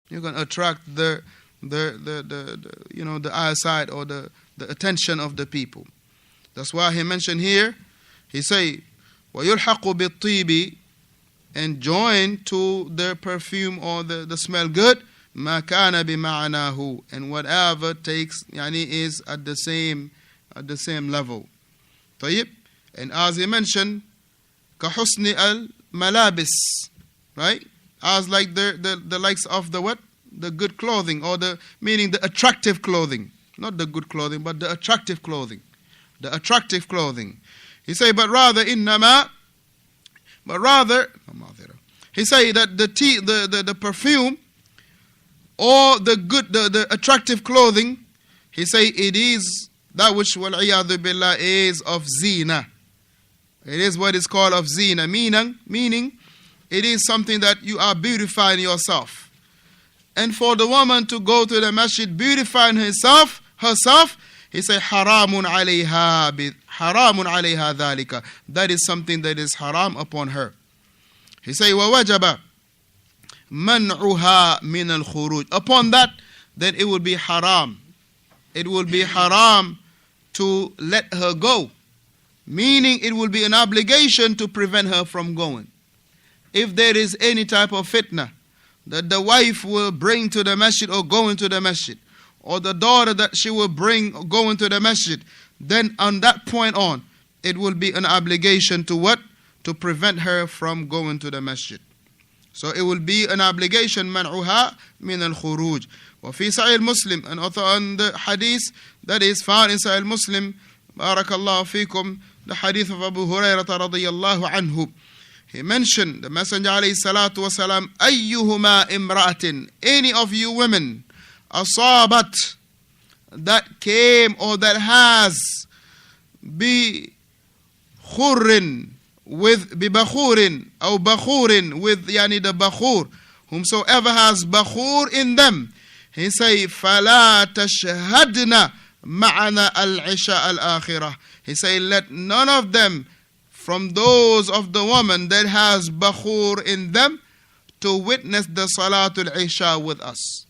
You're going to attract the eyesight or the attention of the people. That's why he mentioned here, he say, وَيُلْحَقُ بِالطِّيبِ, and join to the perfume or the smell good, مَا كَانَ بِمَعْنَاهُ, and whatever takes, is at the same level. طيب. And as he mentioned, كَحُسْنِ الْمَلَابِسِ, right? As like the likes of the what? The good clothing, or meaning the attractive clothing. Not the good clothing, but the attractive clothing. The attractive clothing. He say, but rather, he say that the perfume or the attractive clothing, he say it is that which wal-iyadhu billah is of zina. It is what is called of zina, meaning it is something that you are beautifying yourself. And for the woman to go to the masjid beautifying herself, he say haramun alayha dhalika. That is something that is haram upon her. He say وَوَجَبَ مَنْعُهَا مِنَ الْخُرُوجِ. Upon that, then it will be haram. It will be haram to let her go. Meaning it will be an obligation to prevent her from going. If there is any type of fitna that the wife will bring to the masjid or go into the masjid, or the daughter that she will bring or go into the masjid, then on that point on, it will be an obligation to what? To prevent her from going to the masjid. So it will be an obligation, منعها من الخروج. وفي صحيح Muslim, and also on the hadith that is found in Sahih Muslim, barakallahu fikum, the hadith of Abu Hurairah radiyallahu anhu. He mentioned, the Messenger alayhi salatu wasalam, أيهما امرأة, any of you women, asabat, that came or that has بخور, with ببخور or بخور, with the bakhur, whomsoever has bakhur in them, he say فلا تشهدنا معنا العشاء الآخرة. He say let none of them from those of the woman that has bakhur in them to witness the Salatul Isha with us.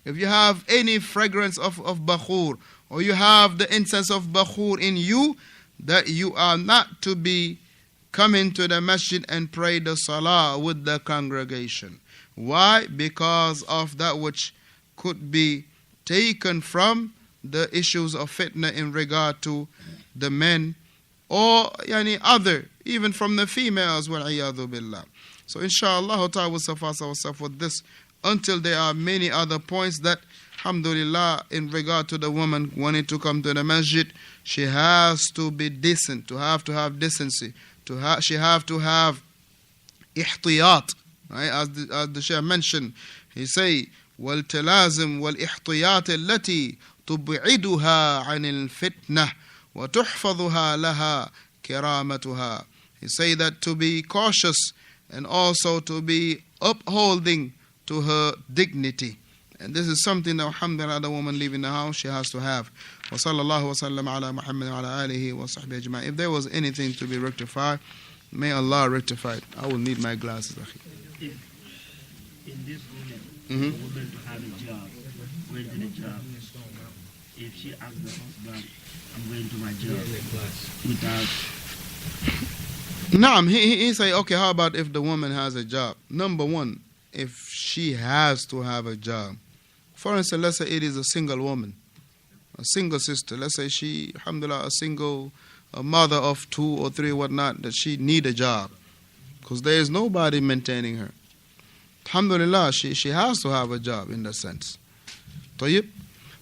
If you have any fragrance of bakhur, or you have the incense of bakhur in you, that you are not to be coming to the masjid and pray the salah with the congregation. Why? Because of that which could be taken from the issues of fitna in regard to the men, or other, even from the females, wal-iyadhu billah. So inshallah ta'ala will suffice ourselves with this, until there are many other points that, alhamdulillah, in regard to the woman wanting to come to the masjid, she has to be decent, to have decency, she have to have ihtiyat, right? As the Shaykh mentioned, he say, وَالْتَلَازِمْ وَالْإِحْطِيَاتِ الَّتِي تُبْعِدُهَا عَنِ الْفِتْنَةِ وَتُحْفَظُهَا لَهَا كِرَامَتُهَا. He say that to be cautious and also to be upholding to her dignity. And this is something that, alhamdulillah, the woman leaving the house, she has to have. وَصَلَّى اللَّهُ وَسَلَّمَ عَلَى مُحَمَّدٍ وَعَلَى آلِهِ وَصَحْبِهِ أَجْمَعِينَ. If there was anything to be rectified, may Allah rectify it. I will need my glasses. In this woman, a woman to have a job, going to the job, if she asks the husband, I'm going to my job, without... Naam, he say, okay, how about if the woman has a job? Number one, if she has to have a job. For instance, let's say it is a single woman, a single sister. Let's say she, alhamdulillah, a mother of 2 or 3, whatnot, that she need a job, because there is nobody maintaining her. Alhamdulillah, she has to have a job in that sense. طيب.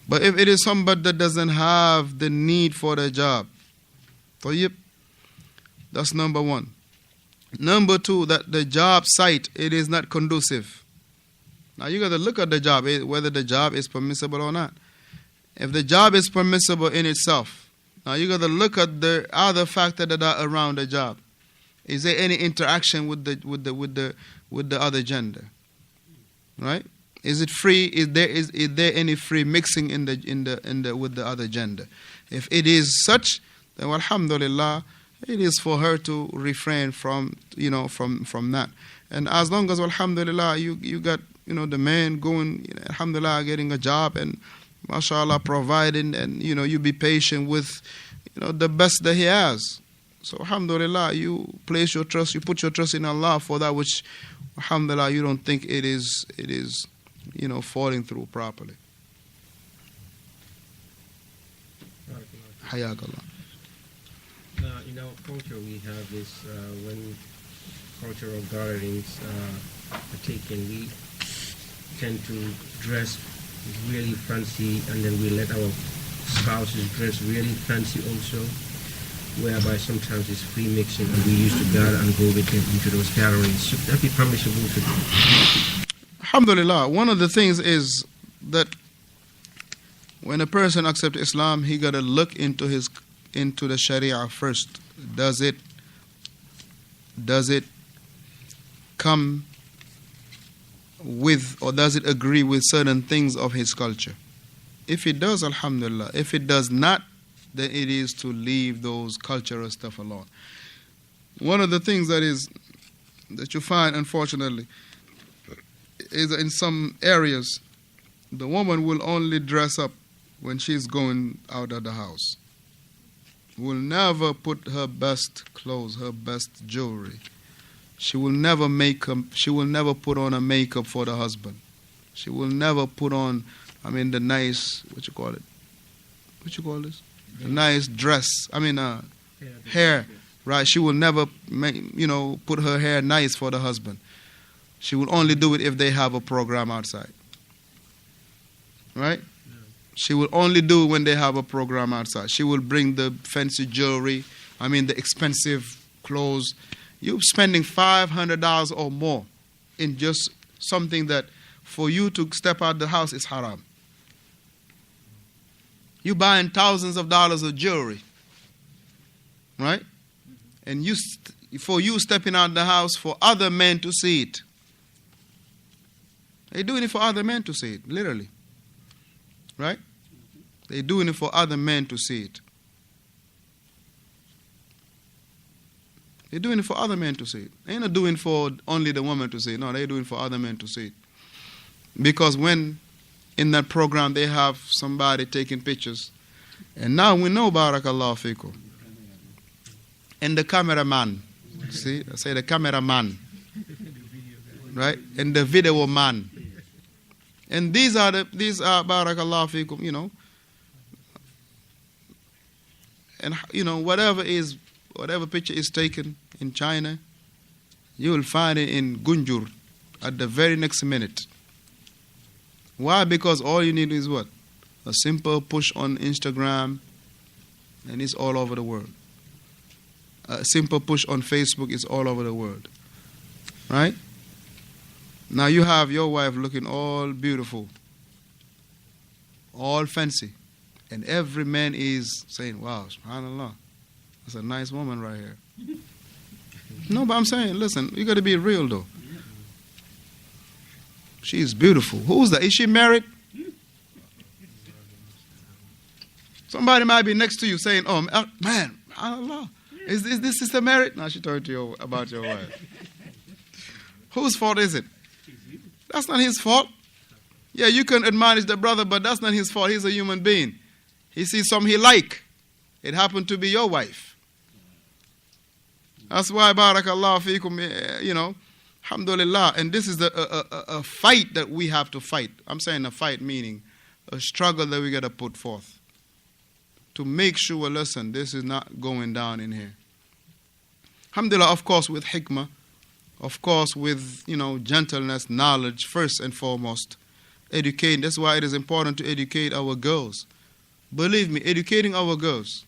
But if it is somebody that doesn't have the need for the job, طيب, that's number one. Number two, that the job site, it is not conducive. Now you got to look at the job, whether the job is permissible or not. If the job is permissible in itself, now you got to look at the other factors that are around the job. Is there any interaction with the other gender? Right? Is it free? Is there any free mixing with the other gender? If it is such, then alhamdulillah, it is for her to refrain from that. And as long as alhamdulillah you got the man going, alhamdulillah, getting a job and mashallah providing, and you be patient with the best that he has. So alhamdulillah, you put your trust in Allah for that which alhamdulillah you don't think it is falling through properly. Hayakallah. In our culture, we have this when cultural gatherings are taken, we tend to dress really fancy, and then we let our spouses dress really fancy also, whereby sometimes it's free mixing, and we used to gather and go with them into those gatherings. Should that be permissible to do? Alhamdulillah, one of the things is that when a person accepts Islam, he got to look into the Sharia first. Does it come with, or does it agree with certain things of his culture? If it does, alhamdulillah. If it does not, then it is to leave those cultural stuff alone. One of the things that you find, unfortunately, is in some areas, the woman will only dress up when she's going out of the house. Will never put her best clothes, her best jewelry. She will never put on a makeup for the husband. She will never put on, the nice, what you call this? A nice dress. Hair. Right? She will never, put her hair nice for the husband. She will only do it if they have a program outside. Right? No. She will only do it when they have a program outside. She will bring the fancy jewelry, the expensive clothes. You're spending $500 or more in just something that for you to step out the house is haram. You're buying thousands of dollars of jewelry. Right? And for you stepping out the house for other men to see it. They're doing it for other men to see it, literally. Right? They're doing it for other men to see it. They're doing it for other men to see it. They're not doing it for only the woman to see it. No, they're doing it for other men to see it. Because when in that program they have somebody taking pictures, and now we know, barakallahu fikum, and the cameraman, see, I say the cameraman, right, and the video man. And these are barakallahu fikum, and whatever picture is taken in China, you will find it in Gunjur at the very next minute. Why? Because all you need is what? A simple push on Instagram, and it's all over the world. A simple push on Facebook is all over the world. Right? Now you have your wife looking all beautiful, all fancy, and every man is saying, wow, subhanallah, that's a nice woman right here. No, but I'm saying, listen, you got to be real though. She's beautiful. Who's that? Is she married? Somebody might be next to you saying, oh, man, subhanallah, is this sister married? No, she told you about your wife. Whose fault is it? That's not his fault. Yeah, you can admonish the brother, but that's not his fault. He's a human being. He sees something he like. It happened to be your wife. That's why, barakallahu feekum, alhamdulillah. And this is a fight that we have to fight. I'm saying a fight meaning a struggle that we got to put forth to make sure, listen, this is not going down in here. Alhamdulillah, of course, with hikmah. Of course, with, gentleness, knowledge, first and foremost. Educating. That's why it is important to educate our girls. Believe me, educating our girls,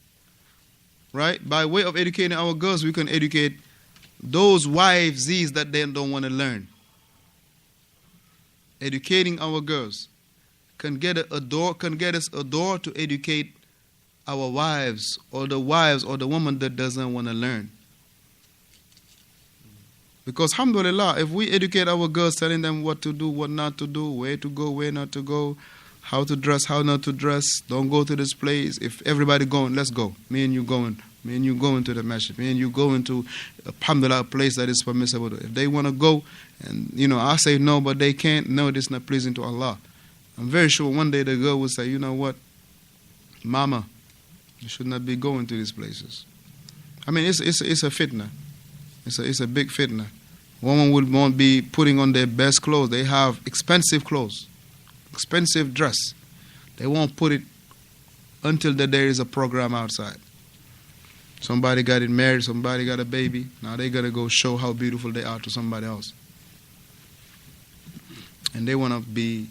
right? By way of educating our girls, we can educate those wives that they don't want to learn. Educating our girls can get us a door to educate our wives or the woman that doesn't want to learn. Because alhamdulillah, if we educate our girls, telling them what to do, what not to do, where to go, where not to go, how to dress, how not to dress, don't go to this place. If everybody going, let's go. Me and you going Me and you go into the masjid. Me and you go into, alhamdulillah, a place that is permissible. If they want to go, and I say no, but they can't, no, this is not pleasing to Allah. I'm very sure one day the girl will say, you know what, Mama, you should not be going to these places. I mean, it's a fitna. It's a big fitna. Women won't be putting on their best clothes. They have expensive clothes, expensive dress. They won't put it until there is a program outside. Somebody got it married, somebody got a baby. Now they got to go show how beautiful they are to somebody else. And they want to be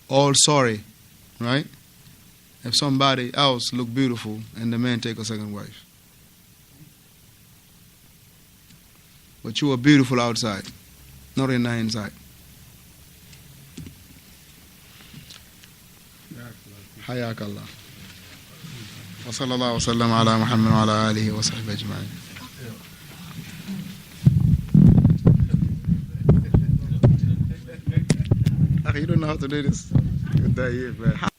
all sorry, right? If somebody else look beautiful and the man take a second wife. But you are beautiful outside, not in the inside. حياك الله وصلى الله وسلم على محمد وعلى آله وصحبه أجمعين. You don't know how to do this. Good day, man.